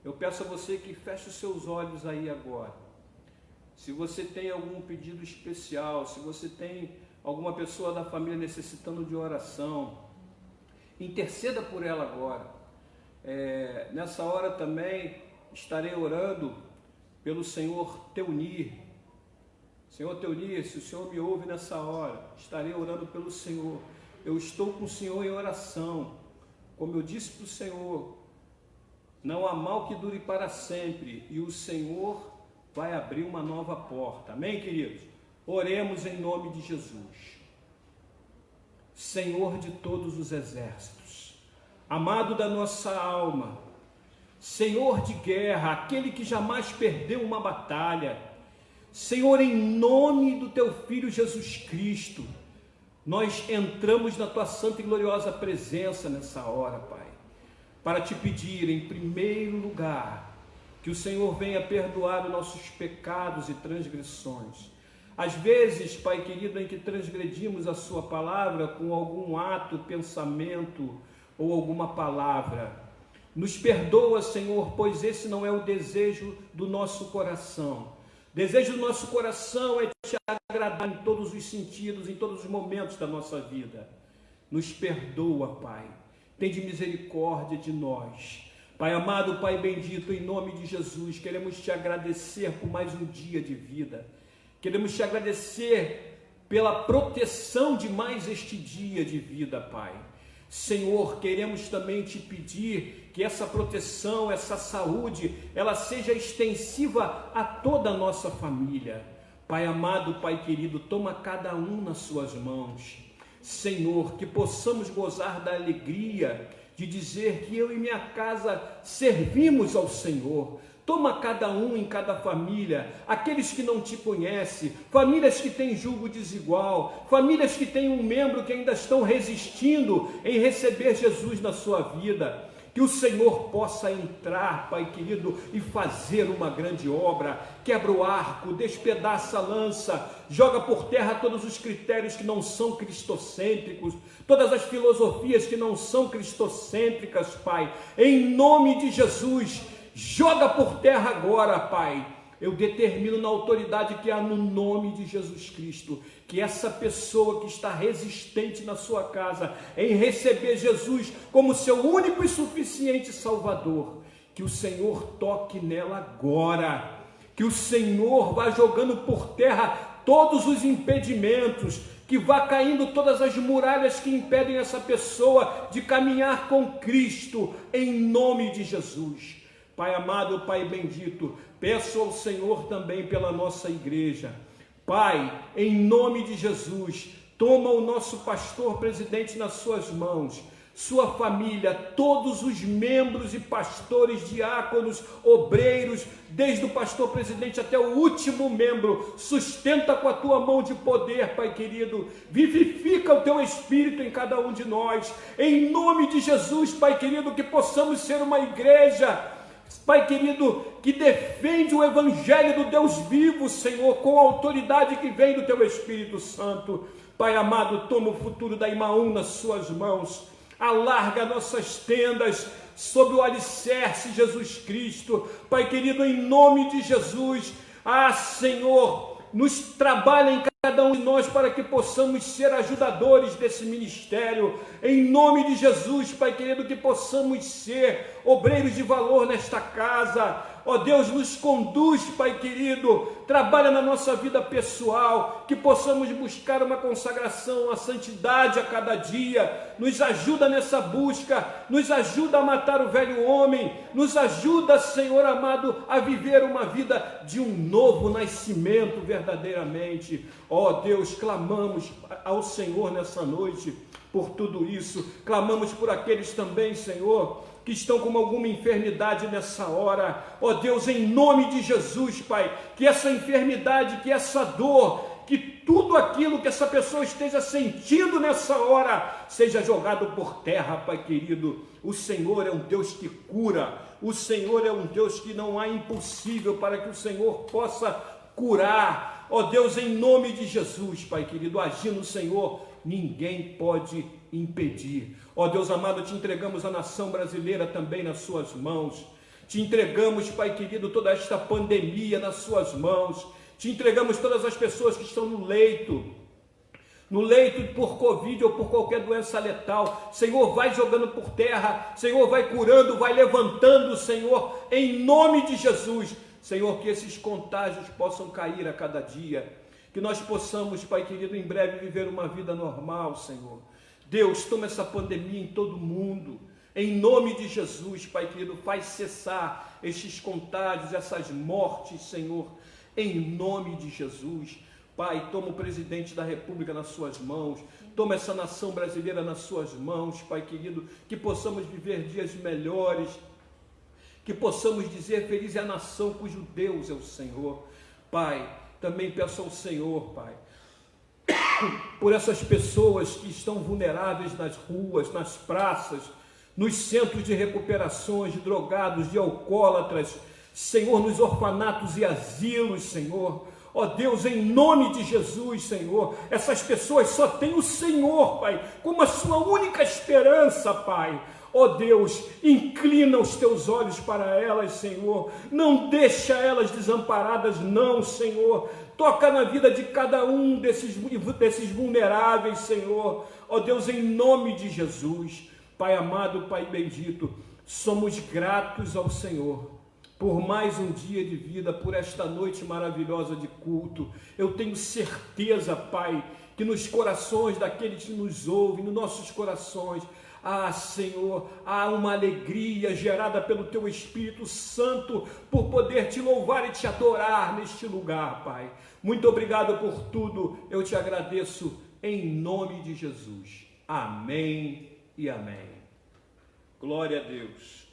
Eu peço a você que feche os seus olhos aí agora. Se você tem algum pedido especial, se você tem alguma pessoa da família necessitando de oração, interceda por ela agora. Nessa hora também estarei orando pelo senhor Teunir. Senhor Teunir, se o Senhor me ouve nessa hora, estarei orando pelo Senhor. Eu estou com o Senhor em oração. Como eu disse para o Senhor, não há mal que dure para sempre, e o Senhor vai abrir uma nova porta. Amém, queridos? Oremos em nome de Jesus. Senhor de todos os exércitos, amado da nossa alma, Senhor de guerra, aquele que jamais perdeu uma batalha, Senhor, em nome do Teu Filho Jesus Cristo, nós entramos na Tua santa e gloriosa presença nessa hora, Pai, para Te pedir, em primeiro lugar, que o Senhor venha perdoar os nossos pecados e transgressões. Às vezes, Pai querido, em que transgredimos a Sua palavra com algum ato, pensamento ou alguma palavra, nos perdoa, Senhor, pois esse não é o desejo do nosso coração. O desejo do nosso coração é Te agradar em todos os sentidos, em todos os momentos da nossa vida. Nos perdoa, Pai. Tende misericórdia de nós. Pai amado, Pai bendito, em nome de Jesus, queremos Te agradecer por mais um dia de vida. Queremos Te agradecer pela proteção de mais este dia de vida, Pai. Senhor, queremos também Te pedir que essa proteção, essa saúde, ela seja extensiva a toda a nossa família. Pai amado, Pai querido, toma cada um nas Suas mãos. Senhor, que possamos gozar da alegria de dizer que eu e minha casa servimos ao Senhor. Toma cada um em cada família, aqueles que não Te conhecem, famílias que têm julgo desigual, famílias que têm um membro que ainda estão resistindo em receber Jesus na sua vida. Que o Senhor possa entrar, Pai querido, e fazer uma grande obra. Quebra o arco, despedaça a lança, joga por terra todos os critérios que não são cristocêntricos, todas as filosofias que não são cristocêntricas, Pai. Em nome de Jesus, joga por terra agora, Pai. Eu determino na autoridade que há no nome de Jesus Cristo, que essa pessoa que está resistente na sua casa em receber Jesus como seu único e suficiente Salvador, que o Senhor toque nela agora, que o Senhor vá jogando por terra todos os impedimentos, que vá caindo todas as muralhas que impedem essa pessoa de caminhar com Cristo, em nome de Jesus. Pai amado, Pai bendito, peço ao Senhor também pela nossa igreja. Pai, em nome de Jesus, toma o nosso pastor presidente nas Suas mãos, sua família, todos os membros e pastores, diáconos, obreiros, desde o pastor presidente até o último membro, sustenta com a Tua mão de poder, Pai querido, vivifica o Teu Espírito em cada um de nós, em nome de Jesus, Pai querido, que possamos ser uma igreja, Pai querido, que defende o Evangelho do Deus vivo, Senhor, com a autoridade que vem do Teu Espírito Santo. Pai amado, toma o futuro da Imaúna nas Suas mãos, alarga nossas tendas sobre o alicerce Jesus Cristo. Pai querido, em nome de Jesus, Senhor, nos trabalha em cada um de nós para que possamos ser ajudadores desse ministério, em nome de Jesus, Pai querido, que possamos ser obreiros de valor nesta casa. Ó Deus, nos conduz, Pai querido, trabalha na nossa vida pessoal, que possamos buscar uma consagração, a santidade a cada dia, nos ajuda nessa busca, nos ajuda a matar o velho homem, nos ajuda, Senhor amado, a viver uma vida de um novo nascimento verdadeiramente. Ó Deus, clamamos ao Senhor nessa noite por tudo isso, clamamos por aqueles também, Senhor, que estão com alguma enfermidade nessa hora. Ó Deus, em nome de Jesus, Pai, que essa enfermidade, que essa dor, que tudo aquilo que essa pessoa esteja sentindo nessa hora, seja jogado por terra, Pai querido. O Senhor é um Deus que cura, o Senhor é um Deus que não há impossível para que o Senhor possa curar. Ó Deus, em nome de Jesus, Pai querido, agindo o Senhor, ninguém pode impedir. Ó Deus amado, te entregamos a nação brasileira também nas Suas mãos. Te entregamos, Pai querido, toda esta pandemia nas suas mãos. Te entregamos todas as pessoas que estão no leito por Covid ou por qualquer doença letal. Senhor, vai jogando por terra. Senhor, vai curando, vai levantando, Senhor, em nome de Jesus. Senhor, que esses contágios possam cair a cada dia. Que nós possamos, Pai querido, em breve viver uma vida normal, Senhor. Deus, toma essa pandemia em todo mundo. Em nome de Jesus, Pai querido, faz cessar estes contágios, essas mortes, Senhor. Em nome de Jesus. Pai, toma o presidente da República nas suas mãos. Toma essa nação brasileira nas suas mãos, Pai querido. Que possamos viver dias melhores. Que possamos dizer, feliz é a nação cujo Deus é o Senhor. Pai, também peço ao Senhor, Pai, por essas pessoas que estão vulneráveis nas ruas, nas praças, nos centros de recuperações, de drogados, de alcoólatras, Senhor, nos orfanatos e asilos, Senhor. Ó Deus, em nome de Jesus, Senhor, essas pessoas só têm o Senhor, Pai, como a sua única esperança, Pai. Ó Deus, inclina os teus olhos para elas, Senhor. Não deixa elas desamparadas, não, Senhor. Toca na vida de cada um desses vulneráveis, Senhor. Ó Deus, em nome de Jesus. Pai amado, Pai bendito, somos gratos ao Senhor por mais um dia de vida, por esta noite maravilhosa de culto. Eu tenho certeza, Pai, que nos corações daqueles que nos ouvem, nos nossos corações, Senhor, há uma alegria gerada pelo Teu Espírito Santo por poder Te louvar e Te adorar neste lugar, Pai. Muito obrigado por tudo, eu Te agradeço em nome de Jesus. Amém e amém. Glória a Deus.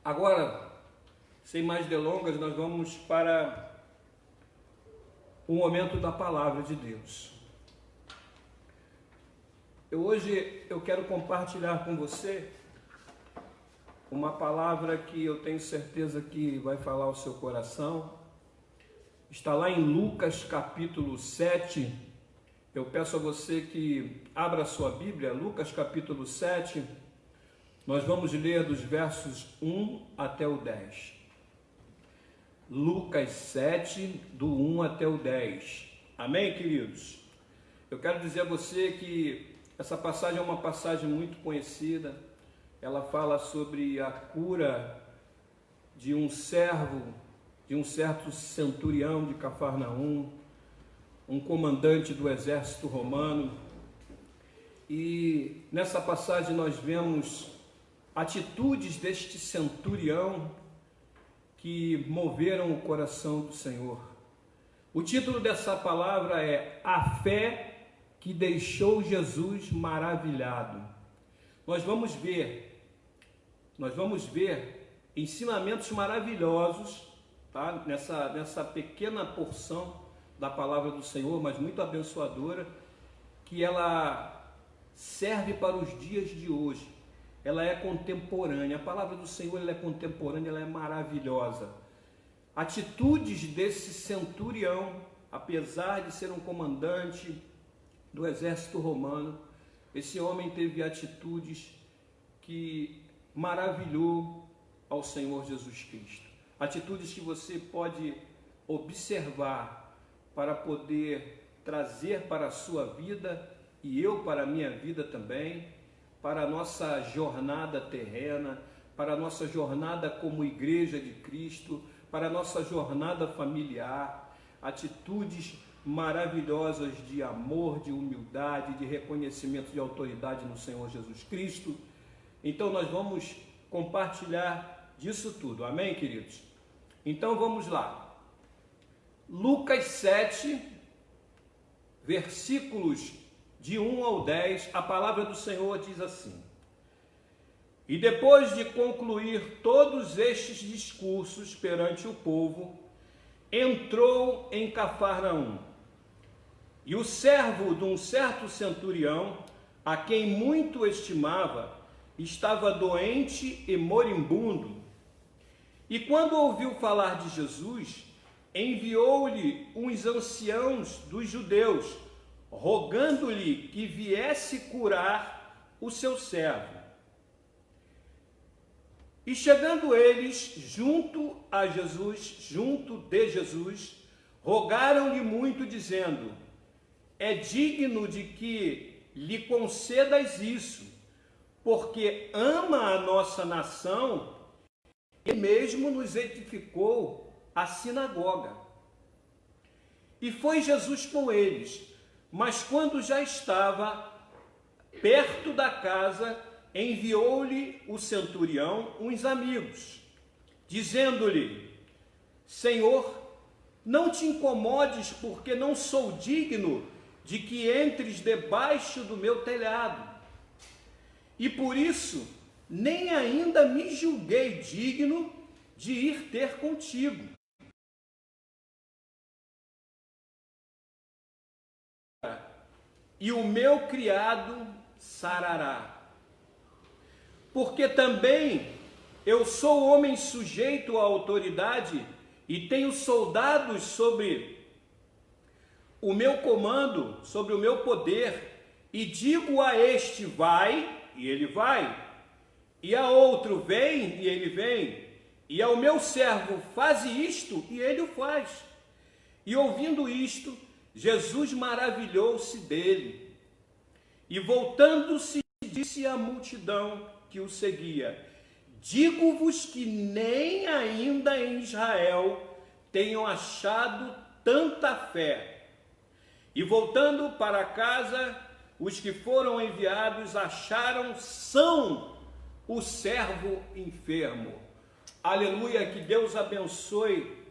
Agora, sem mais delongas, nós vamos para o momento da palavra de Deus. Hoje eu quero compartilhar com você uma palavra que eu tenho certeza que vai falar ao seu coração. Está lá em Lucas capítulo 7. Eu peço a você que abra a sua Bíblia, Lucas capítulo 7. Nós vamos ler dos versos 1 até o 10. Lucas 7, do 1 até o 10. Amém, queridos? Eu quero dizer a você que essa passagem é uma passagem muito conhecida. Ela fala sobre a cura de um servo, de um certo centurião de Cafarnaum, um comandante do exército romano. E nessa passagem nós vemos atitudes deste centurião que moveram o coração do Senhor. O título dessa palavra é A Fé que Deixou Jesus Maravilhado. Nós vamos ver ensinamentos maravilhosos, tá? Nessa pequena porção da palavra do Senhor, mas muito abençoadora, que ela serve para os dias de hoje. Ela é contemporânea, a palavra do Senhor ela é contemporânea, ela é maravilhosa. Atitudes desse centurião, apesar de ser um comandante do exército romano, esse homem teve atitudes que maravilhou ao Senhor Jesus Cristo. Atitudes que você pode observar para poder trazer para a sua vida e eu para a minha vida também, para a nossa jornada terrena, para a nossa jornada como igreja de Cristo, para a nossa jornada familiar, atitudes maravilhosas de amor, de humildade, de reconhecimento de autoridade no Senhor Jesus Cristo. Então nós vamos compartilhar disso tudo, amém, queridos? Então vamos lá. Lucas 7, versículos de 1 ao 10, a palavra do Senhor diz assim: E depois de concluir todos estes discursos perante o povo, entrou em Cafarnaum. E o servo de um certo centurião, a quem muito estimava, estava doente e moribundo. E quando ouviu falar de Jesus, enviou-lhe uns anciãos dos judeus, rogando-lhe que viesse curar o seu servo. E chegando eles junto de Jesus, rogaram-lhe muito, dizendo: é digno de que lhe concedas isso, porque ama a nossa nação e mesmo nos edificou a sinagoga. E foi Jesus com eles, mas quando já estava perto da casa, enviou-lhe o centurião uns amigos, dizendo-lhe: Senhor, não te incomodes, porque não sou digno de que entres debaixo do meu telhado. E por isso, nem ainda me julguei digno de ir ter contigo. E o meu criado sarará. Porque também eu sou homem sujeito à autoridade e tenho soldados sobre o meu comando, sobre o meu poder, e digo a este: vai, e ele vai, e a outro: vem, e ele vem, e ao meu servo: faze isto, e ele o faz. E ouvindo isto, Jesus maravilhou-se dele, e voltando-se, disse à multidão que o seguia: digo-vos que nem ainda em Israel tenham achado tanta fé. E voltando para casa, os que foram enviados acharam são o servo enfermo. Aleluia, que Deus abençoe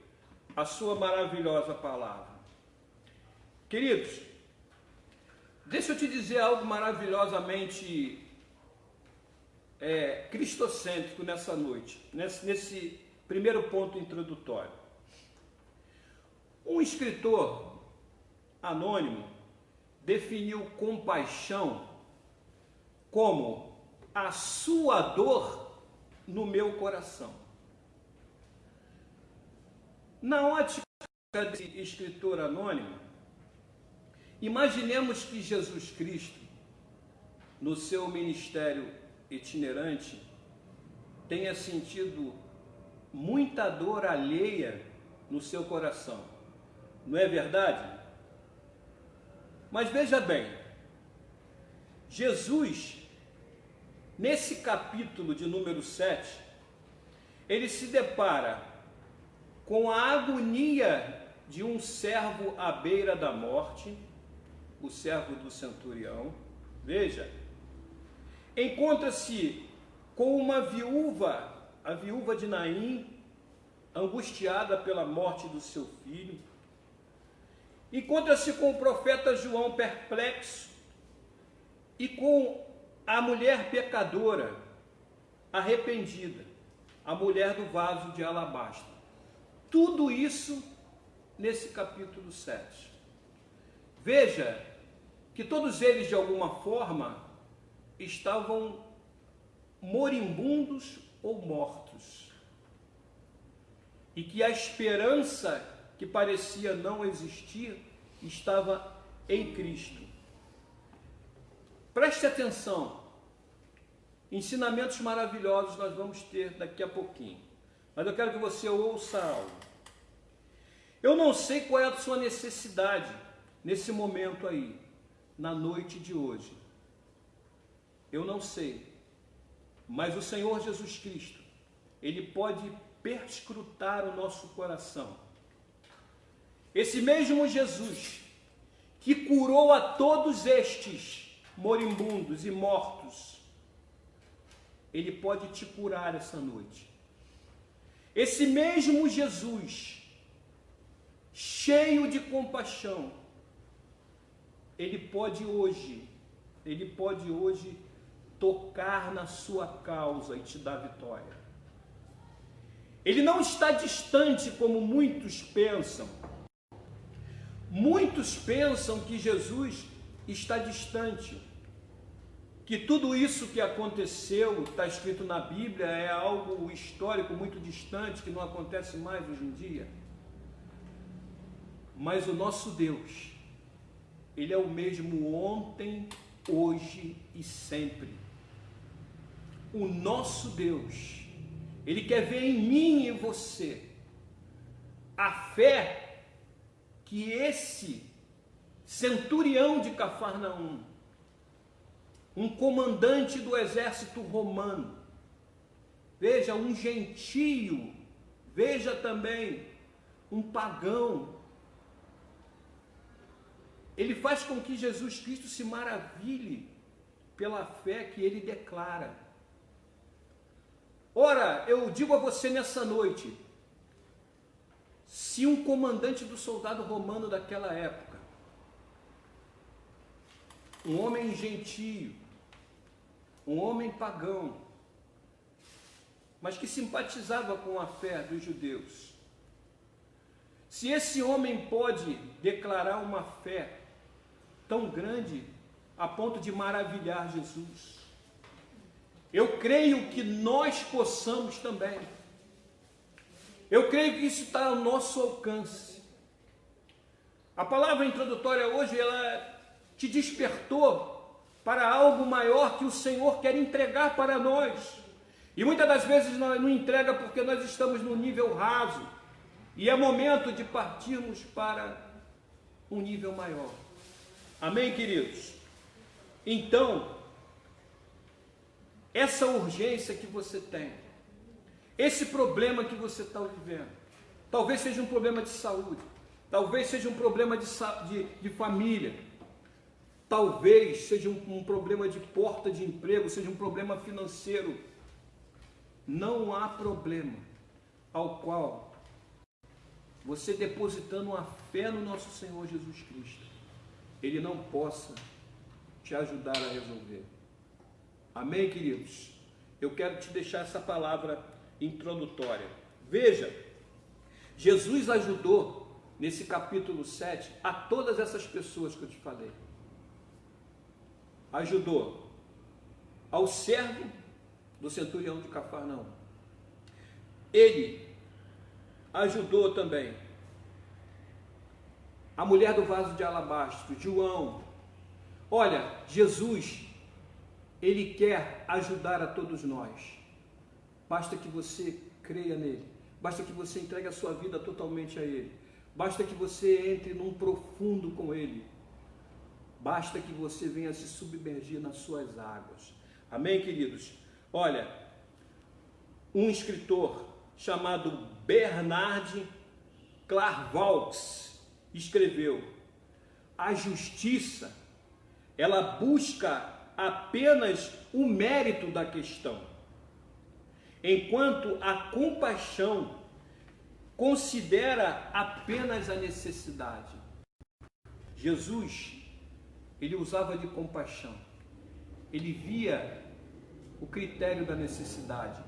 a sua maravilhosa palavra. Queridos, deixa eu te dizer algo maravilhosamente cristocêntrico nessa noite, nesse primeiro ponto introdutório. Um escritor anônimo definiu compaixão como a sua dor no meu coração. Na ótica desse escritor anônimo, imaginemos que Jesus Cristo, no seu ministério itinerante, tenha sentido muita dor alheia no seu coração. Não é verdade? Mas veja bem, Jesus, nesse capítulo de número 7, ele se depara com a agonia de um servo à beira da morte, o servo do centurião. Veja, encontra-se com uma viúva, a viúva de Naim, angustiada pela morte do seu filho. Encontra-se com o profeta João perplexo e com a mulher pecadora, arrependida, a mulher do vaso de alabastro. Tudo isso nesse capítulo 7. Veja que todos eles, de alguma forma, estavam moribundos ou mortos, e que a esperança que parecia não existir estava em Cristo. Preste atenção, ensinamentos maravilhosos nós vamos ter daqui a pouquinho, mas eu quero que você ouça algo. Eu não sei qual é a sua necessidade nesse momento aí, na noite de hoje. Eu não sei, mas o Senhor Jesus Cristo, Ele pode perscrutar o nosso coração. Esse mesmo Jesus que curou a todos estes moribundos e mortos, Ele pode te curar essa noite. Esse mesmo Jesus, cheio de compaixão, Ele pode hoje tocar na sua causa e te dar vitória. Ele não está distante como muitos pensam. Muitos pensam que Jesus está distante, que tudo isso que aconteceu, está escrito na Bíblia, é algo histórico muito distante, que não acontece mais hoje em dia. Mas o nosso Deus, Ele é o mesmo ontem, hoje e sempre. O nosso Deus, Ele quer ver em mim e em você a fé que esse centurião de Cafarnaum, um comandante do exército romano, veja, um gentio, veja também um pagão, ele faz com que Jesus Cristo se maravilhe pela fé que ele declara. Ora, eu digo a você nessa noite, se um comandante do soldado romano daquela época, um homem gentio, um homem pagão, mas que simpatizava com a fé dos judeus, se esse homem pode declarar uma fé tão grande a ponto de maravilhar Jesus, eu creio que nós possamos também. Eu creio que isso está ao nosso alcance. A palavra introdutória hoje, ela te despertou para algo maior que o Senhor quer entregar para nós. E muitas das vezes nós não entrega porque nós estamos no nível raso. E é momento de partirmos para um nível maior. Amém, queridos? Então, essa urgência que você tem, esse problema que você está vivendo, talvez seja um problema de saúde, talvez seja um problema de família, talvez seja um problema de porta de emprego, seja um problema financeiro. Não há problema ao qual você depositando uma fé no nosso Senhor Jesus Cristo, Ele não possa te ajudar a resolver. Amém, queridos? Eu quero te deixar essa palavra introdutória. Veja, Jesus ajudou nesse capítulo 7 a todas essas pessoas que eu te falei. Ajudou ao servo do centurião de Cafarnaum. Ele ajudou também a mulher do vaso de alabastro, João. Olha, Jesus, Ele quer ajudar a todos nós. Basta que você creia nele. Basta que você entregue a sua vida totalmente a Ele. Basta que você entre num profundo com Ele. Basta que você venha se submergir nas suas águas. Amém, queridos? Olha, um escritor chamado Bernard Clairvaux escreveu: a justiça, ela busca apenas o mérito da questão, enquanto a compaixão considera apenas a necessidade. Jesus, ele usava de compaixão, ele via o critério da necessidade,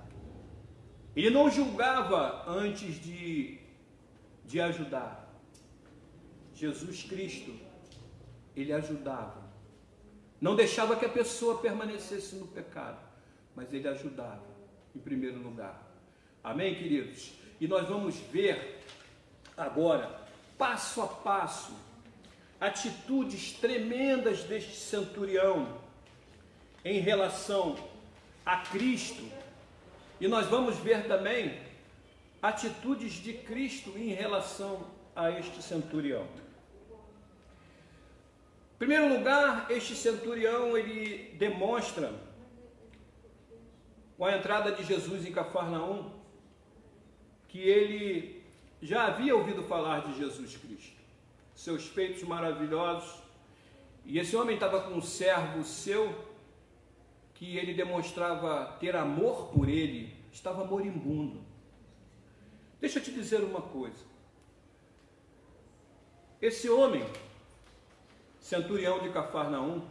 ele não julgava antes de ajudar. Jesus Cristo, ele ajudava, não deixava que a pessoa permanecesse no pecado, mas ele ajudava em primeiro lugar. Amém, queridos? E nós vamos ver agora, passo a passo, atitudes tremendas deste centurião em relação a Cristo. E nós vamos ver também atitudes de Cristo em relação a este centurião. Em primeiro lugar, este centurião, ele demonstra, com a entrada de Jesus em Cafarnaum, que ele já havia ouvido falar de Jesus Cristo, seus feitos maravilhosos, e esse homem estava com um servo seu, que ele demonstrava ter amor por ele, estava moribundo. Deixa eu te dizer uma coisa, esse homem, centurião de Cafarnaum,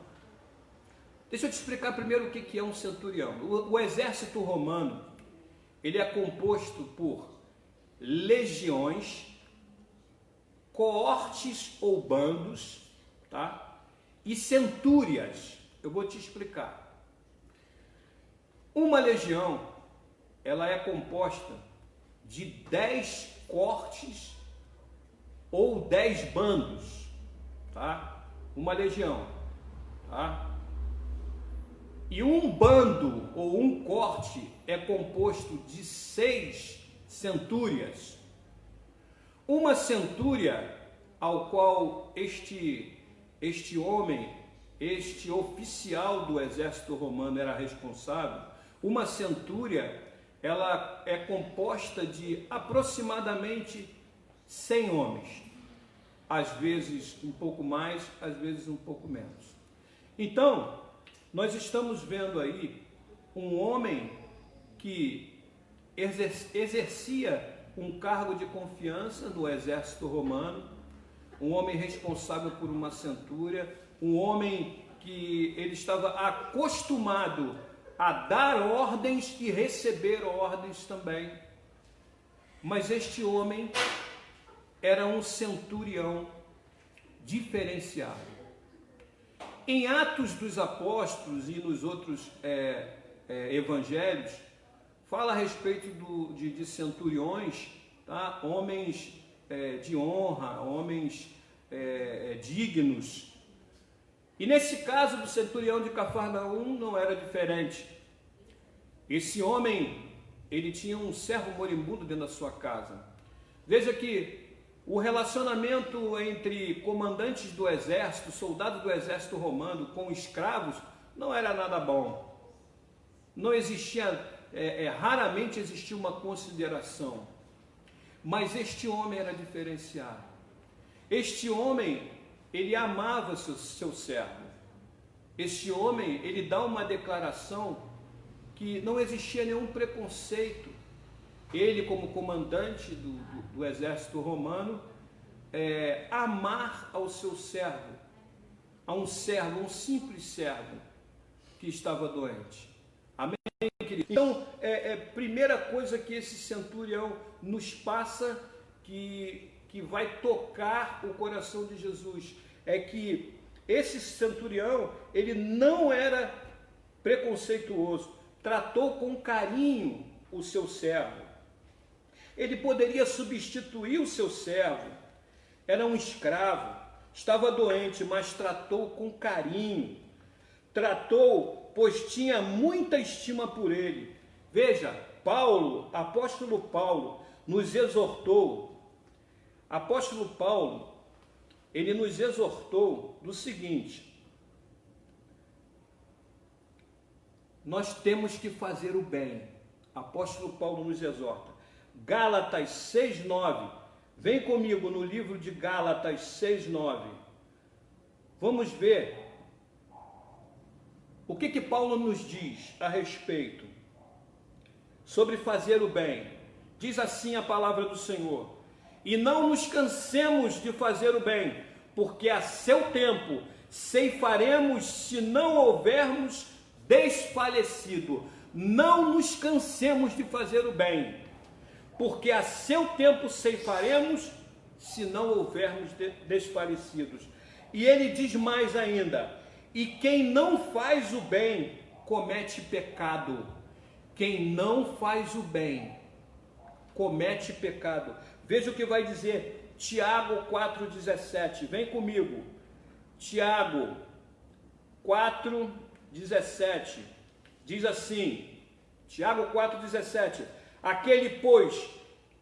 deixa eu te explicar primeiro o que é um centurião. O exército romano, ele é composto por legiões, coortes ou bandos, tá? E centúrias. Eu vou te explicar. Uma legião, ela é composta de 10 cortes ou 10 bandos, tá? Uma legião, tá? E um bando ou um corte é composto de 6 centúrias. Uma centúria ao qual este homem, este oficial do exército romano era responsável, uma centúria, ela é composta de aproximadamente 100 homens. Às vezes um pouco mais, às vezes um pouco menos. Então, nós estamos vendo aí um homem que exercia um cargo de confiança no exército romano, um homem responsável por uma centúria, um homem que ele estava acostumado a dar ordens e receber ordens também. Mas este homem era um centurião diferenciado. Em Atos dos Apóstolos e nos outros evangelhos, fala a respeito de centuriões, tá? Homens de honra, homens dignos. E nesse caso do centurião de Cafarnaum não era diferente. Esse homem, ele tinha um servo moribundo dentro da sua casa. Veja que o relacionamento entre comandantes do exército, soldados do exército romano com escravos, não era nada bom. Não existia, raramente existia uma consideração. Mas este homem era diferenciado. Este homem, ele amava seu servo. Este homem, ele dá uma declaração que não existia nenhum preconceito. Ele, como comandante do exército romano, amar ao seu servo, a um servo, um simples servo que estava doente. Amém, querido? Então, primeira coisa que esse centurião nos passa, que vai tocar o coração de Jesus, é que esse centurião, ele não era preconceituoso, tratou com carinho o seu servo. Ele poderia substituir o seu servo, era um escravo, estava doente, mas tratou com carinho, tratou, pois tinha muita estima por ele. Veja, Paulo, apóstolo Paulo, nos exortou, apóstolo Paulo, ele nos exortou do seguinte: nós temos que fazer o bem. Apóstolo Paulo nos exorta. Gálatas 6:9. Vem comigo no livro de Gálatas 6:9. Vamos ver o que Paulo nos diz a respeito sobre fazer o bem. Diz assim a palavra do Senhor: e não nos cansemos de fazer o bem, porque a seu tempo ceifaremos se não houvermos desfalecido. Não nos cansemos de fazer o bem, porque a seu tempo ceifaremos se não houvermos desfalecidos. E ele diz mais ainda: e quem não faz o bem comete pecado. Quem não faz o bem comete pecado. Veja o que vai dizer Tiago 4,17. Vem comigo. Tiago 4,17. Diz assim, Tiago 4,17. Aquele, pois,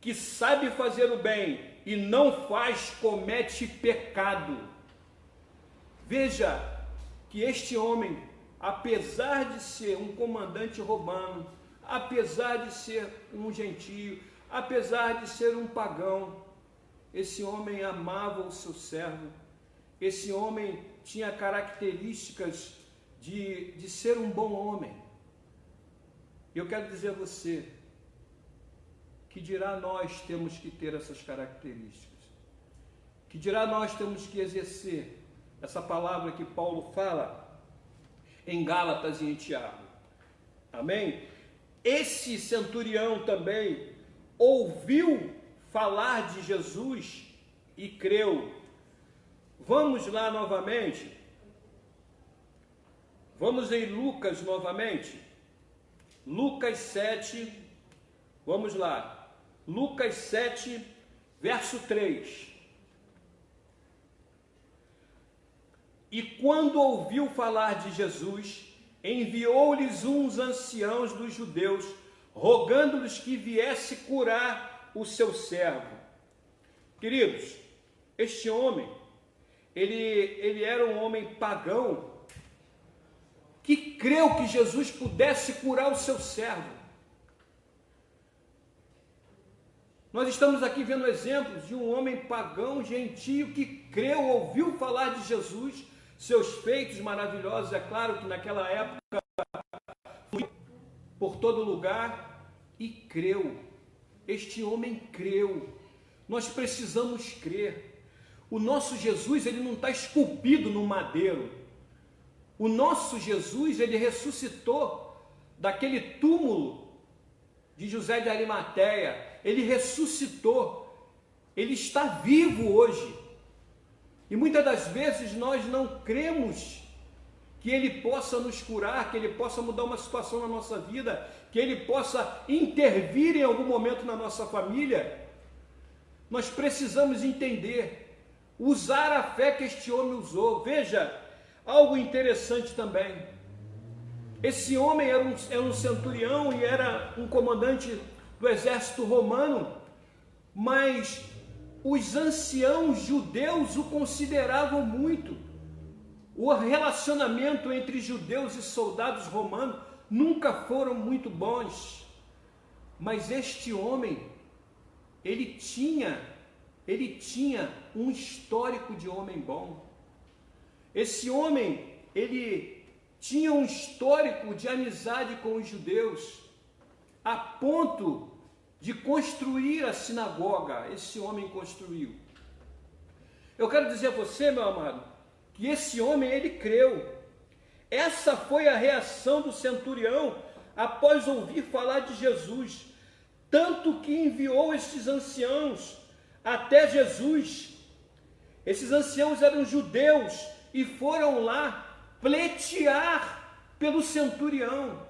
que sabe fazer o bem e não faz, comete pecado. Veja que este homem, apesar de ser um comandante romano, apesar de ser um gentio, apesar de ser um pagão, esse homem amava o seu servo. Esse homem tinha características de ser um bom homem. Eu quero dizer a você que dirá nós temos que ter essas características, que dirá nós temos que exercer essa palavra que Paulo fala em Gálatas e em Tiago. Amém? Esse centurião também ouviu falar de Jesus e creu. Vamos lá novamente. Vamos em Lucas novamente. Lucas 7. Vamos lá. Lucas 7, verso 3. E quando ouviu falar de Jesus, enviou-lhes uns anciãos dos judeus, rogando-lhes que viesse curar o seu servo. Queridos, este homem, ele era um homem pagão, que creu que Jesus pudesse curar o seu servo. Nós estamos aqui vendo exemplos de um homem pagão, gentio, que creu, ouviu falar de Jesus, seus feitos maravilhosos. É claro que naquela época foi por todo lugar, e creu. Este homem creu. Nós precisamos crer. O nosso Jesus, ele não está esculpido no madeiro. O nosso Jesus, ele ressuscitou daquele túmulo de José de Arimateia. Ele ressuscitou. Ele está vivo hoje. E muitas das vezes nós não cremos que ele possa nos curar, que ele possa mudar uma situação na nossa vida, que ele possa intervir em algum momento na nossa família. Nós precisamos entender, usar a fé que este homem usou. Veja, algo interessante também. Esse homem era um centurião e era um comandante do exército romano, mas os anciãos judeus o consideravam muito. O relacionamento entre judeus e soldados romanos nunca foram muito bons. Mas este homem, ele tinha um histórico de homem bom. Esse homem, ele tinha um histórico de amizade com os judeus, a ponto de construir a sinagoga. Esse homem construiu. Eu quero dizer a você, meu amado, que esse homem, ele creu. Essa foi a reação do centurião após ouvir falar de Jesus, tanto que enviou estes anciãos até Jesus. Esses anciãos eram judeus e foram lá pleitear pelo centurião.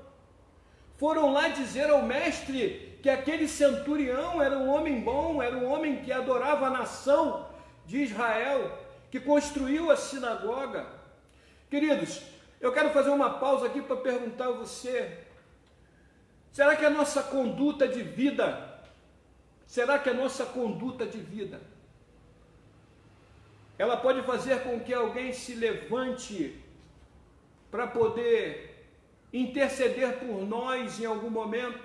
Foram lá dizer ao mestre que aquele centurião era um homem bom, era um homem que adorava a nação de Israel, que construiu a sinagoga. Queridos, eu quero fazer uma pausa aqui para perguntar a você: será que a nossa conduta de vida, ela pode fazer com que alguém se levante para poder interceder por nós em algum momento,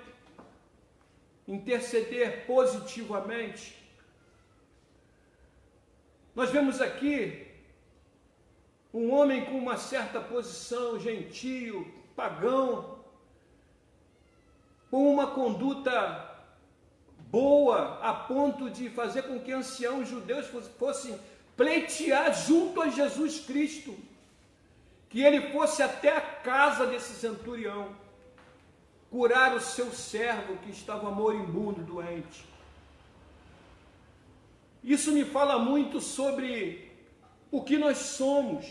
interceder positivamente? Nós vemos aqui um homem com uma certa posição, gentio, pagão, com uma conduta boa, a ponto de fazer com que anciãos judeus fossem pleitear junto a Jesus Cristo, que ele fosse até a casa desse centurião, curar o seu servo que estava moribundo, doente. Isso me fala muito sobre o que nós somos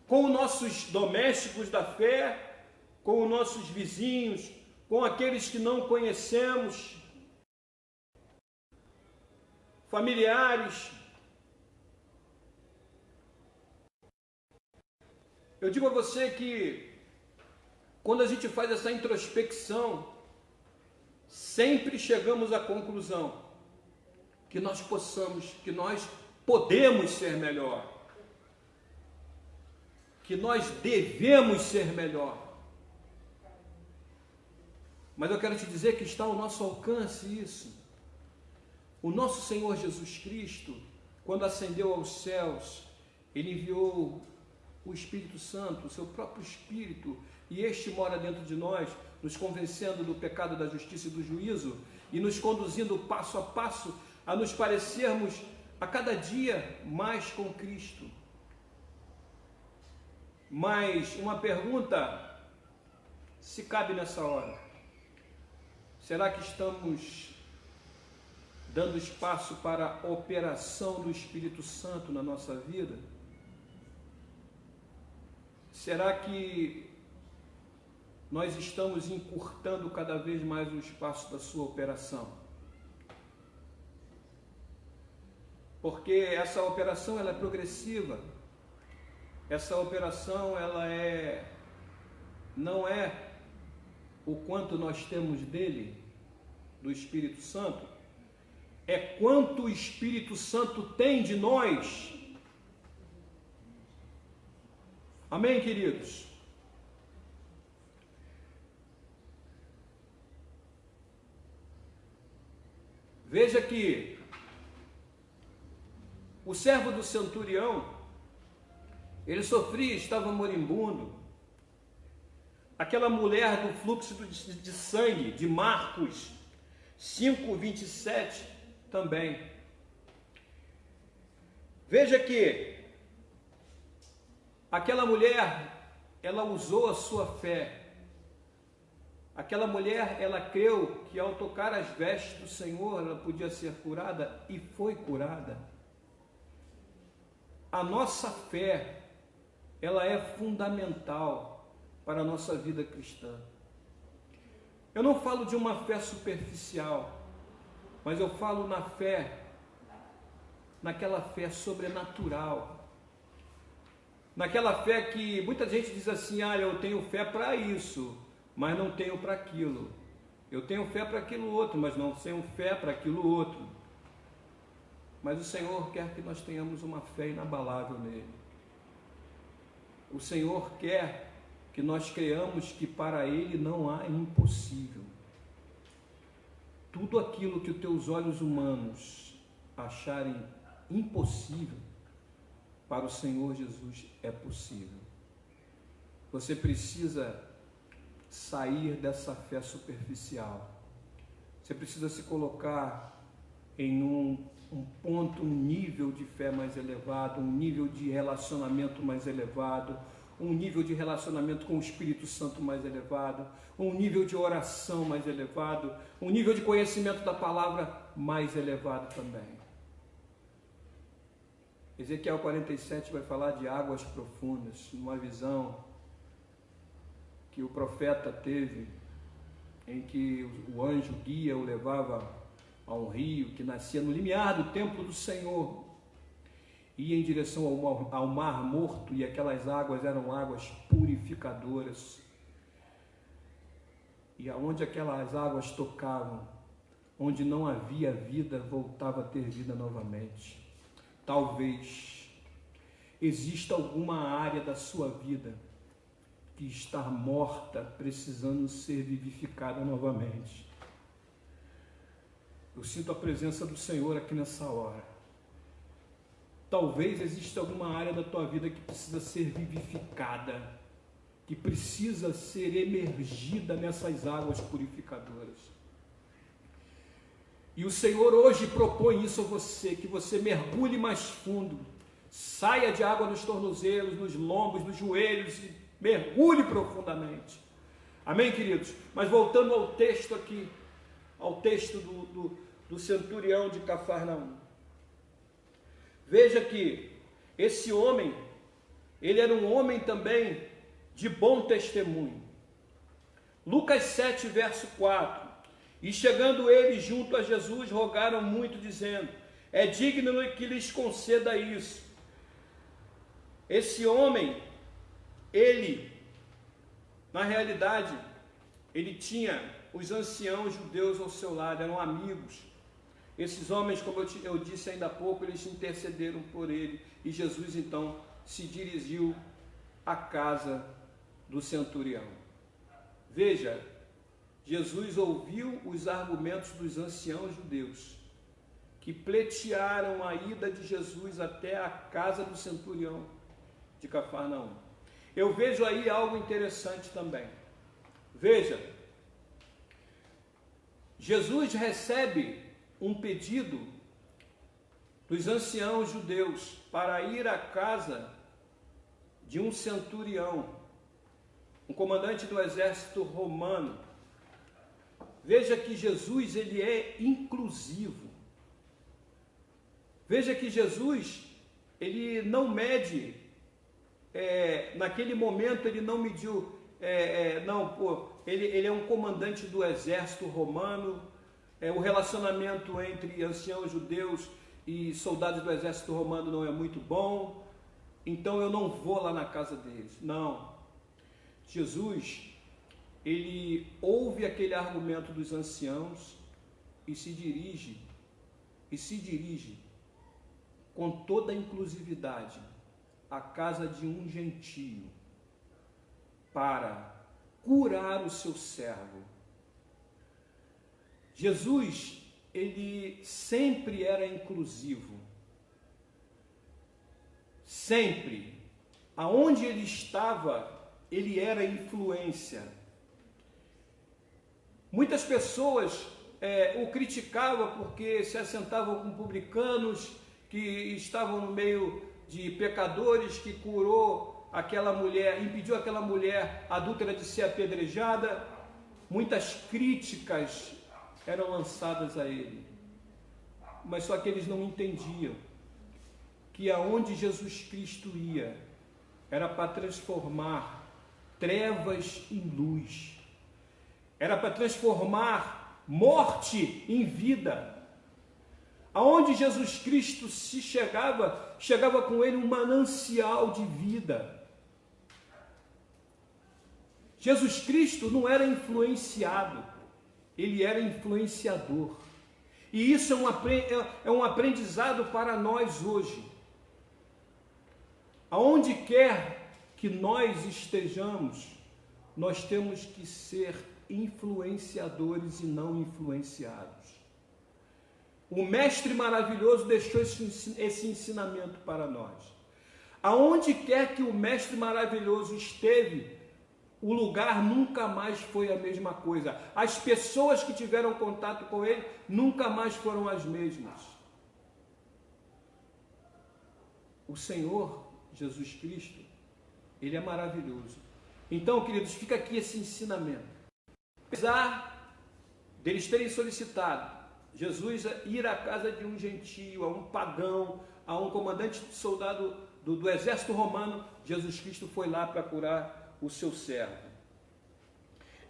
com os nossos domésticos da fé, com os nossos vizinhos, com aqueles que não conhecemos, familiares. Eu digo a você que quando a gente faz essa introspecção, sempre chegamos à conclusão que nós podemos ser melhor, que nós devemos ser melhor. Mas eu quero te dizer que está ao nosso alcance isso. O nosso Senhor Jesus Cristo, quando ascendeu aos céus, ele enviou o Espírito Santo, o seu próprio Espírito, e este mora dentro de nós, nos convencendo do pecado, da justiça e do juízo, e nos conduzindo passo a passo a nos parecermos a cada dia mais com Cristo. Mas uma pergunta se cabe nessa hora: será que estamos dando espaço para a operação do Espírito Santo na nossa vida? Será que nós estamos encurtando cada vez mais o espaço da sua operação? Porque essa operação ela é progressiva. essa operação não é o quanto nós temos dele, do Espírito Santo, é quanto o Espírito Santo tem de nós. Amém, queridos? Veja que o servo do centurião, ele sofria, estava moribundo. Aquela mulher do fluxo de sangue, de Marcos 5:27, também. Veja que aquela mulher, ela usou a sua fé. Aquela mulher, ela creu que ao tocar as vestes do Senhor, ela podia ser curada e foi curada. A nossa fé, ela é fundamental para a nossa vida cristã. Eu não falo de uma fé superficial, mas eu falo na fé, naquela fé sobrenatural. Naquela fé que muita gente diz assim, eu tenho fé para isso, mas não tenho para aquilo. Eu tenho fé para aquilo outro, mas não tenho fé para aquilo outro. Mas o Senhor quer que nós tenhamos uma fé inabalável nele. O Senhor quer que nós creiamos que para Ele não há impossível. Tudo aquilo que os teus olhos humanos acharem impossível, para o Senhor Jesus é possível. Você precisa sair dessa fé superficial. Você precisa se colocar em um ponto, um nível de fé mais elevado, um nível de relacionamento mais elevado, um nível de relacionamento com o Espírito Santo mais elevado, um nível de oração mais elevado, um nível de conhecimento da palavra mais elevado também. Ezequiel 47 vai falar de águas profundas, numa visão que o profeta teve, em que o anjo guia o levava a um rio que nascia no limiar do templo do Senhor, ia em direção ao mar morto, e aquelas águas eram águas purificadoras, e aonde aquelas águas tocavam, onde não havia vida, voltava a ter vida novamente. Talvez exista alguma área da sua vida que está morta, precisando ser vivificada novamente. Eu sinto a presença do Senhor aqui nessa hora. Talvez exista alguma área da tua vida que precisa ser vivificada, que precisa ser emergida nessas águas purificadoras. E o Senhor hoje propõe isso a você, que você mergulhe mais fundo, saia de água nos tornozelos, nos lombos, nos joelhos e mergulhe profundamente. Amém, queridos? Mas voltando ao texto aqui, ao texto do centurião de Cafarnaum. Veja que esse homem, ele era um homem também de bom testemunho. Lucas 7, verso 4. E chegando eles junto a Jesus, rogaram muito, dizendo: é digno que lhes conceda isso. Esse homem, ele, na realidade, ele tinha os anciãos judeus ao seu lado, eram amigos. Esses homens, como eu disse ainda há pouco, eles intercederam por ele, e Jesus então se dirigiu à casa do centurião. Veja, Jesus ouviu os argumentos dos anciãos judeus, que pleitearam a ida de Jesus até a casa do centurião de Cafarnaum. Eu vejo aí algo interessante também. Veja, Jesus recebe um pedido dos anciãos judeus para ir à casa de um centurião, um comandante do exército romano. Veja que Jesus, ele é inclusivo. Veja que Jesus, ele não mede, naquele momento ele não mediu, ele é um comandante do exército romano. O relacionamento entre anciãos judeus e soldados do exército romano não é muito bom. então eu não vou lá na casa deles. Não. Jesus, ele ouve aquele argumento dos anciãos e se dirige com toda a inclusividade à casa de um gentio para curar o seu servo. Jesus, ele sempre era inclusivo. Sempre. Aonde ele estava, ele era influência. Muitas pessoas o criticavam porque se assentavam com publicanos que estavam no meio de pecadores, que curou aquela mulher, impediu aquela mulher adúltera de ser apedrejada. Muitas críticas eram lançadas a ele, mas só que eles não entendiam que aonde Jesus Cristo ia era para transformar trevas em luz, era para transformar morte em vida. Aonde Jesus Cristo se chegava com ele um manancial de vida. Jesus Cristo não era influenciado, ele era influenciador. E isso é um aprendizado para nós hoje. Aonde quer que nós estejamos, nós temos que ser influenciadores e não influenciados. O Mestre maravilhoso deixou esse ensinamento para nós. Aonde quer que o Mestre maravilhoso esteve, o lugar nunca mais foi a mesma coisa. As pessoas que tiveram contato com ele nunca mais foram as mesmas. O Senhor Jesus Cristo, ele é maravilhoso. Então, queridos, fica aqui esse ensinamento. Apesar deles terem solicitado Jesus ir à casa de um gentio, a um pagão, a um comandante de soldado do exército romano, Jesus Cristo foi lá para curar o seu servo.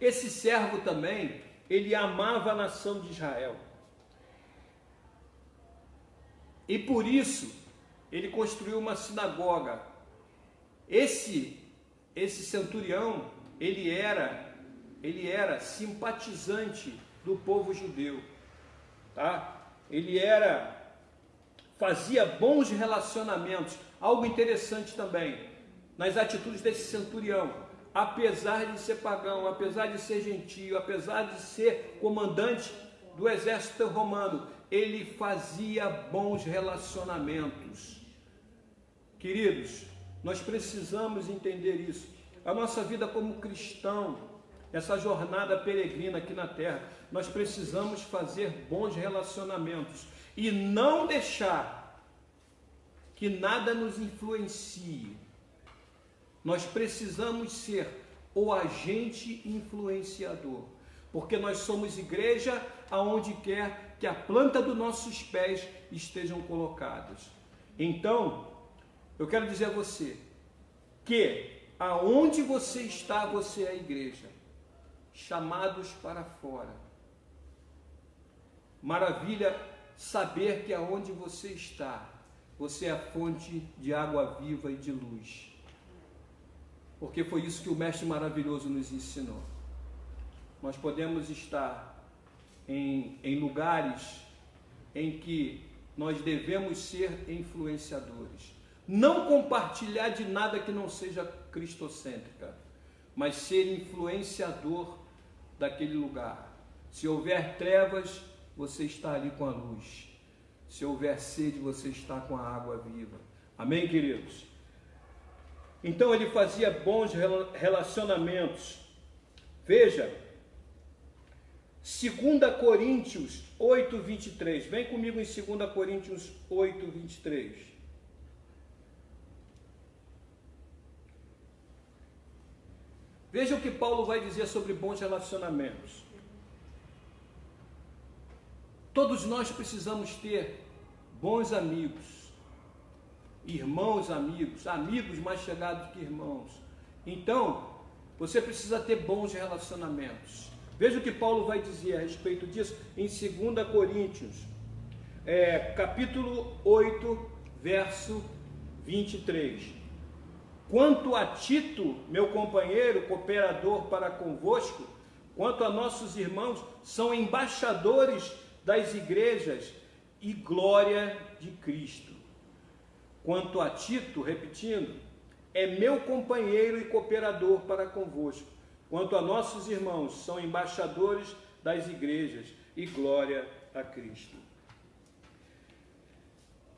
Esse servo também, ele amava a nação de Israel. E por isso, ele construiu uma sinagoga. Esse centurião, ele era simpatizante do povo judeu, tá? Fazia bons relacionamentos. Algo interessante também nas atitudes desse centurião, apesar de ser pagão, apesar de ser gentio, apesar de ser comandante do exército romano, ele fazia bons relacionamentos. Queridos, nós precisamos entender isso. A nossa vida como cristão, essa jornada peregrina aqui na terra, nós precisamos fazer bons relacionamentos e não deixar que nada nos influencie. Nós precisamos ser o agente influenciador, porque nós somos igreja aonde quer que a planta dos nossos pés estejam colocadas. Então, eu quero dizer a você que aonde você está, você é a igreja, chamados para fora. Maravilha saber que aonde você está, você é a fonte de água viva e de luz. Porque foi isso que o Mestre maravilhoso nos ensinou. Nós podemos estar em lugares em que nós devemos ser influenciadores. Não compartilhar de nada que não seja cristocêntrica, mas ser influenciador daquele lugar. Se houver trevas, você está ali com a luz. Se houver sede, você está com a água viva. Amém, queridos? Então ele fazia bons relacionamentos. Veja, 2 Coríntios 8, 23. Vem comigo em 2 Coríntios 8, 23. Veja o que Paulo vai dizer sobre bons relacionamentos. Todos nós precisamos ter bons amigos, irmãos amigos, amigos mais chegados que irmãos. Então, você precisa ter bons relacionamentos. Veja o que Paulo vai dizer a respeito disso em 2 Coríntios, capítulo 8, verso 23. Quanto a Tito, meu companheiro, cooperador para convosco, quanto a nossos irmãos, são embaixadores das igrejas e glória de Cristo. Quanto a Tito, repetindo, é meu companheiro e cooperador para convosco. Quanto a nossos irmãos, são embaixadores das igrejas e glória a Cristo.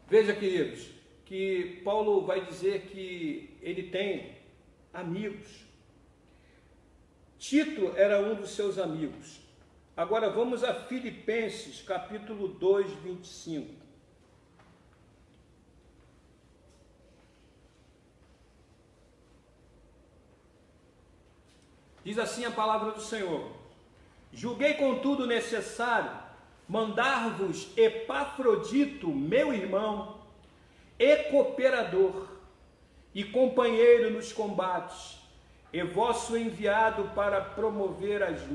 Veja, queridos, que Paulo vai dizer que ele tem amigos. Tito era um dos seus amigos. Agora vamos a Filipenses, capítulo 2, 25. Diz assim a palavra do Senhor: julguei contudo necessário mandar-vos Epafrodito, meu irmão, e cooperador, e companheiro nos combates, e vosso enviado para prover as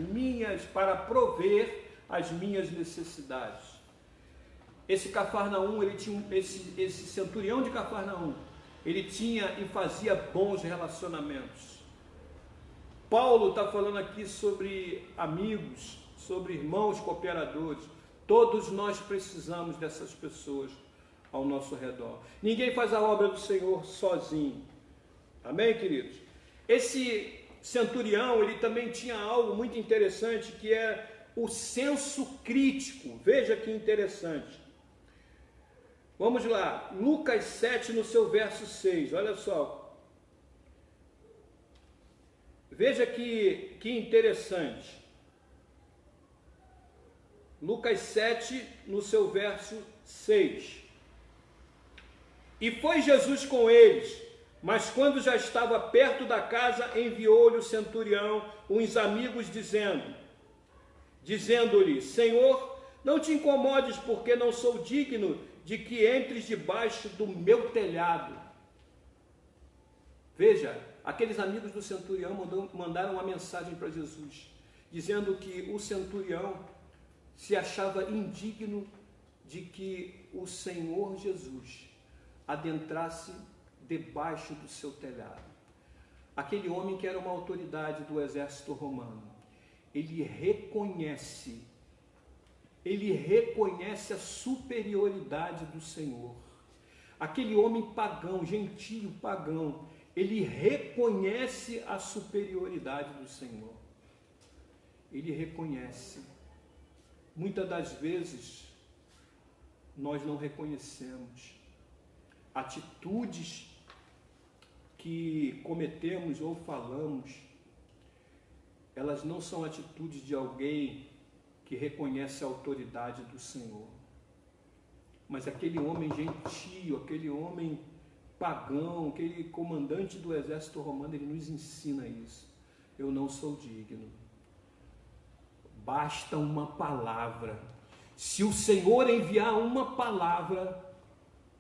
minhas necessidades. Esse Cafarnaum, ele tinha esse centurião de Cafarnaum, ele tinha e fazia bons relacionamentos. Paulo está falando aqui sobre amigos, sobre irmãos cooperadores. Todos nós precisamos dessas pessoas ao nosso redor. Ninguém faz a obra do Senhor sozinho. Amém, queridos? Esse centurião, ele também tinha algo muito interessante, que é o senso crítico. Veja que interessante. Vamos lá, Lucas 7, no seu verso 6, olha só. Veja que interessante. Lucas 7, no seu verso 6. E foi Jesus com eles, mas quando já estava perto da casa, enviou-lhe o centurião uns amigos, dizendo-lhe: Senhor, não te incomodes, porque não sou digno de que entres debaixo do meu telhado. Veja, aqueles amigos do centurião mandaram uma mensagem para Jesus, dizendo que o centurião se achava indigno de que o Senhor Jesus adentrasse debaixo do seu telhado. Aquele homem que era uma autoridade do exército romano, ele reconhece a superioridade do Senhor. Aquele homem pagão, gentio pagão, ele reconhece a superioridade do Senhor. Ele reconhece. Muitas das vezes, nós não reconhecemos atitudes que cometemos ou falamos. Elas não são atitudes de alguém que reconhece a autoridade do Senhor. Mas aquele homem gentio, aquele homem pagão, aquele comandante do exército romano, ele nos ensina isso. Eu não sou digno. Basta uma palavra. Se o Senhor enviar uma palavra,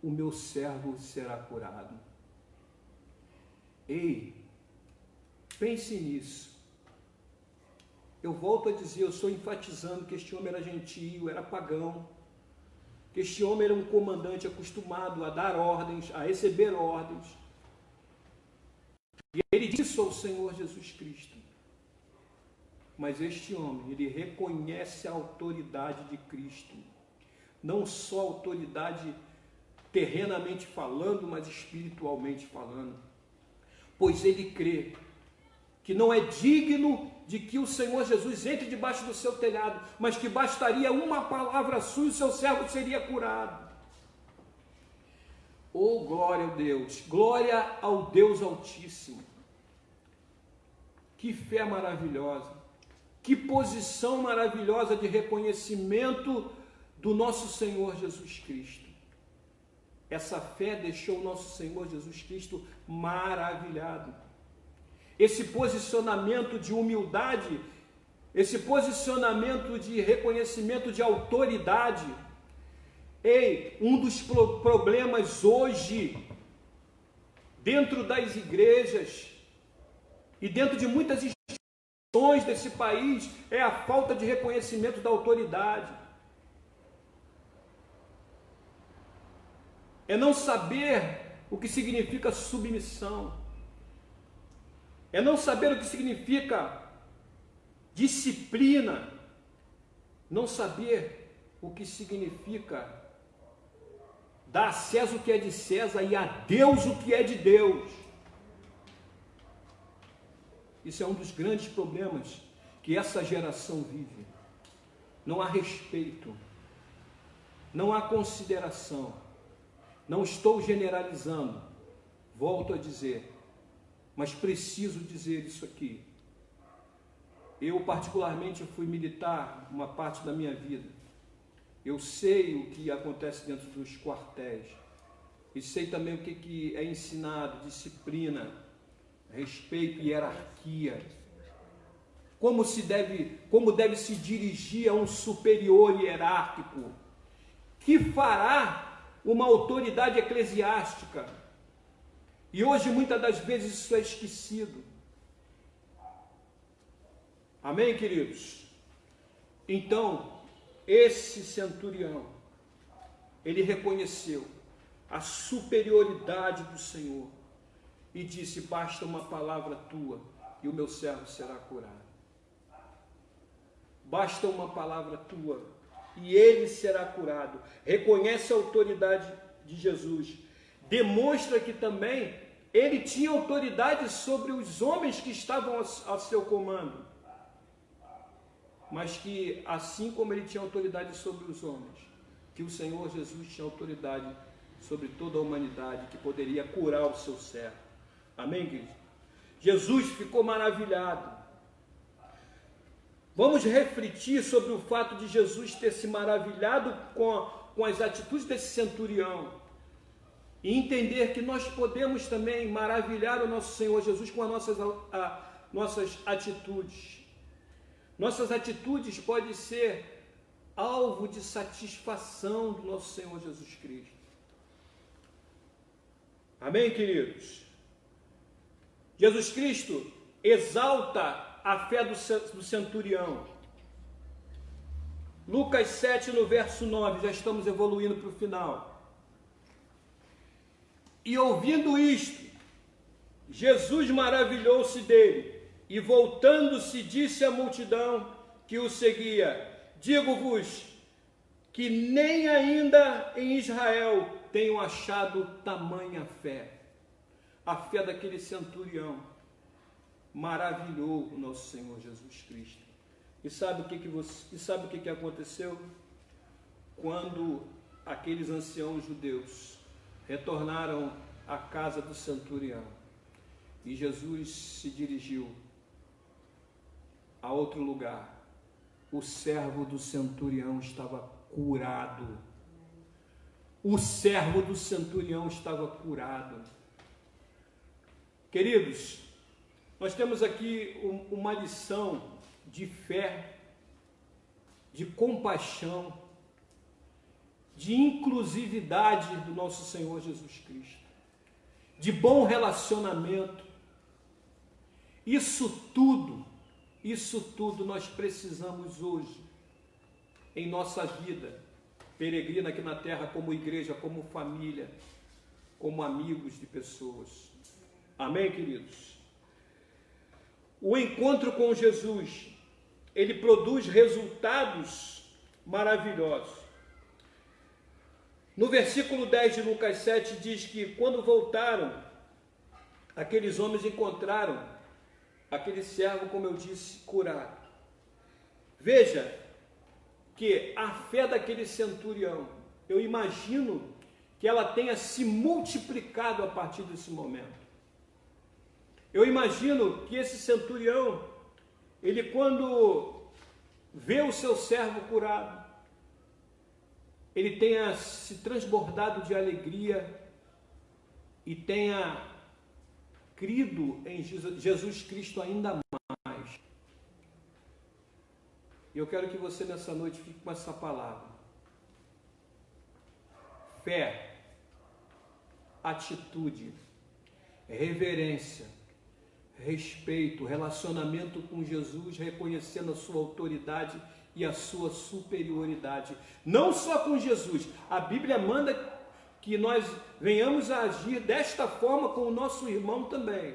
o meu servo será curado. Ei, pense nisso. Eu volto a dizer, eu estou enfatizando que este homem era gentio, era pagão, que este homem era um comandante acostumado a dar ordens, a receber ordens. E ele disse ao Senhor Jesus Cristo. Mas este homem, ele reconhece a autoridade de Cristo. Não só a autoridade terrenamente falando, mas espiritualmente falando. Pois ele crê que não é digno de que o Senhor Jesus entre debaixo do seu telhado, mas que bastaria uma palavra sua e o seu servo seria curado. Oh, glória a Deus, glória ao Deus Altíssimo. Que fé maravilhosa, que posição maravilhosa de reconhecimento do nosso Senhor Jesus Cristo. Essa fé deixou o nosso Senhor Jesus Cristo maravilhado. Esse posicionamento de humildade, esse posicionamento de reconhecimento de autoridade. Ei, um dos problemas hoje, dentro das igrejas e dentro de muitas instituições desse país, é a falta de reconhecimento da autoridade. É não saber o que significa submissão. é não saber o que significa disciplina, não saber o que significa dar a César o que é de César e a Deus o que é de Deus. Isso é um dos grandes problemas que essa geração vive. Não há respeito, não há consideração. Não estou generalizando, volto a dizer, mas preciso dizer isso aqui. Eu particularmente fui militar uma parte da minha vida. Eu sei o que acontece dentro dos quartéis. E sei também o que é ensinado, disciplina, respeito e hierarquia. Como deve se dirigir a um superior hierárquico que fará uma autoridade eclesiástica. E hoje, muitas das vezes, isso é esquecido. Amém, queridos? Então, esse centurião, ele reconheceu a superioridade do Senhor e disse: basta uma palavra tua e o meu servo será curado. Basta uma palavra tua e ele será curado. Reconhece a autoridade de Jesus. Demonstra que também ele tinha autoridade sobre os homens que estavam a seu comando. Mas que, assim como ele tinha autoridade sobre os homens, que o Senhor Jesus tinha autoridade sobre toda a humanidade, que poderia curar o seu servo. Amém, queridos? Jesus ficou maravilhado. Vamos refletir sobre o fato de Jesus ter se maravilhado com as atitudes desse centurião e entender que nós podemos também maravilhar o nosso Senhor Jesus com as nossas atitudes. Nossas atitudes podem ser alvo de satisfação do nosso Senhor Jesus Cristo. Amém, queridos? Jesus Cristo exalta a fé do centurião. Lucas 7, no verso 9, já estamos evoluindo para o final. E ouvindo isto, Jesus maravilhou-se dele, e voltando-se disse à multidão que o seguia: digo-vos que nem ainda em Israel tenho achado tamanha fé. A fé daquele centurião maravilhou o nosso Senhor Jesus Cristo. E sabe o que aconteceu? Quando aqueles anciãos judeus retornaram à casa do centurião e Jesus se dirigiu a outro lugar, o servo do centurião estava curado. O servo do centurião estava curado. Queridos, nós temos aqui uma lição de fé, de compaixão, de inclusividade do nosso Senhor Jesus Cristo, de bom relacionamento. Isso tudo nós precisamos hoje, em nossa vida peregrina aqui na terra, como igreja, como família, como amigos de pessoas. Amém, queridos? O encontro com Jesus, ele produz resultados maravilhosos. No versículo 10 de Lucas 7 diz que quando voltaram, aqueles homens encontraram aquele servo, como eu disse, curado. Veja que a fé daquele centurião, eu imagino que ela tenha se multiplicado a partir desse momento. Eu imagino que esse centurião, ele quando vê o seu servo curado, ele tenha se transbordado de alegria e tenha crido em Jesus Cristo ainda mais. E eu quero que você nessa noite fique com essa palavra. Fé, atitude, reverência, respeito, relacionamento com Jesus, reconhecendo a sua autoridade e a sua superioridade. Não só com Jesus, a Bíblia manda que nós venhamos a agir desta forma com o nosso irmão também.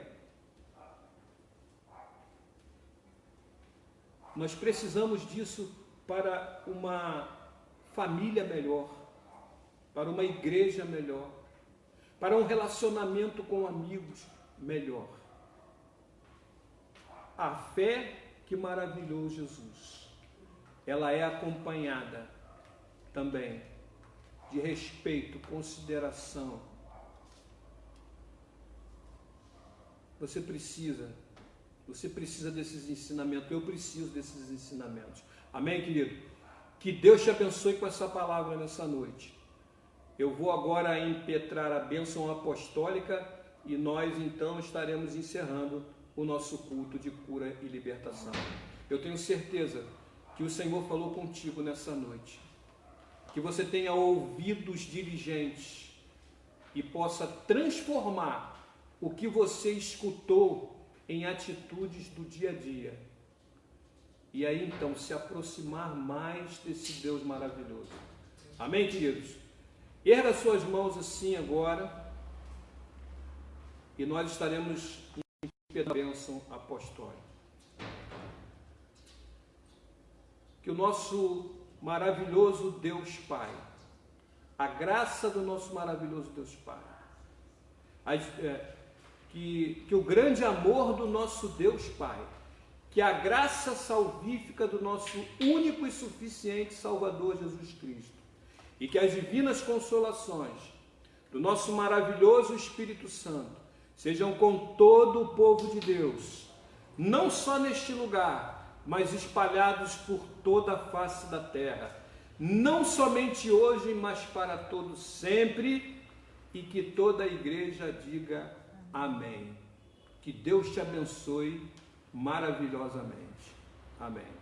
Nós precisamos disso para uma família melhor, para uma igreja melhor, para um relacionamento com amigos melhor. A fé que maravilhou Jesus, ela é acompanhada também de respeito, consideração. Você precisa desses ensinamentos, eu preciso desses ensinamentos. Amém, querido? Que Deus te abençoe com essa palavra nessa noite. Eu vou agora impetrar a bênção apostólica e nós então estaremos encerrando o nosso culto de cura e libertação. Eu tenho certeza que o Senhor falou contigo nessa noite, que você tenha ouvidos diligentes e possa transformar o que você escutou em atitudes do dia a dia. E aí então se aproximar mais desse Deus maravilhoso. Amém, queridos? Erga suas mãos assim agora e nós estaremos em bênção apostólica. Que o nosso maravilhoso Deus Pai, a graça do nosso maravilhoso Deus Pai, que o grande amor do nosso Deus Pai, que a graça salvífica do nosso único e suficiente Salvador Jesus Cristo, e que as divinas consolações do nosso maravilhoso Espírito Santo sejam com todo o povo de Deus, não só neste lugar, mas espalhados por toda a face da terra, não somente hoje, mas para todos sempre, e que toda a igreja diga amém. Que Deus te abençoe maravilhosamente. Amém.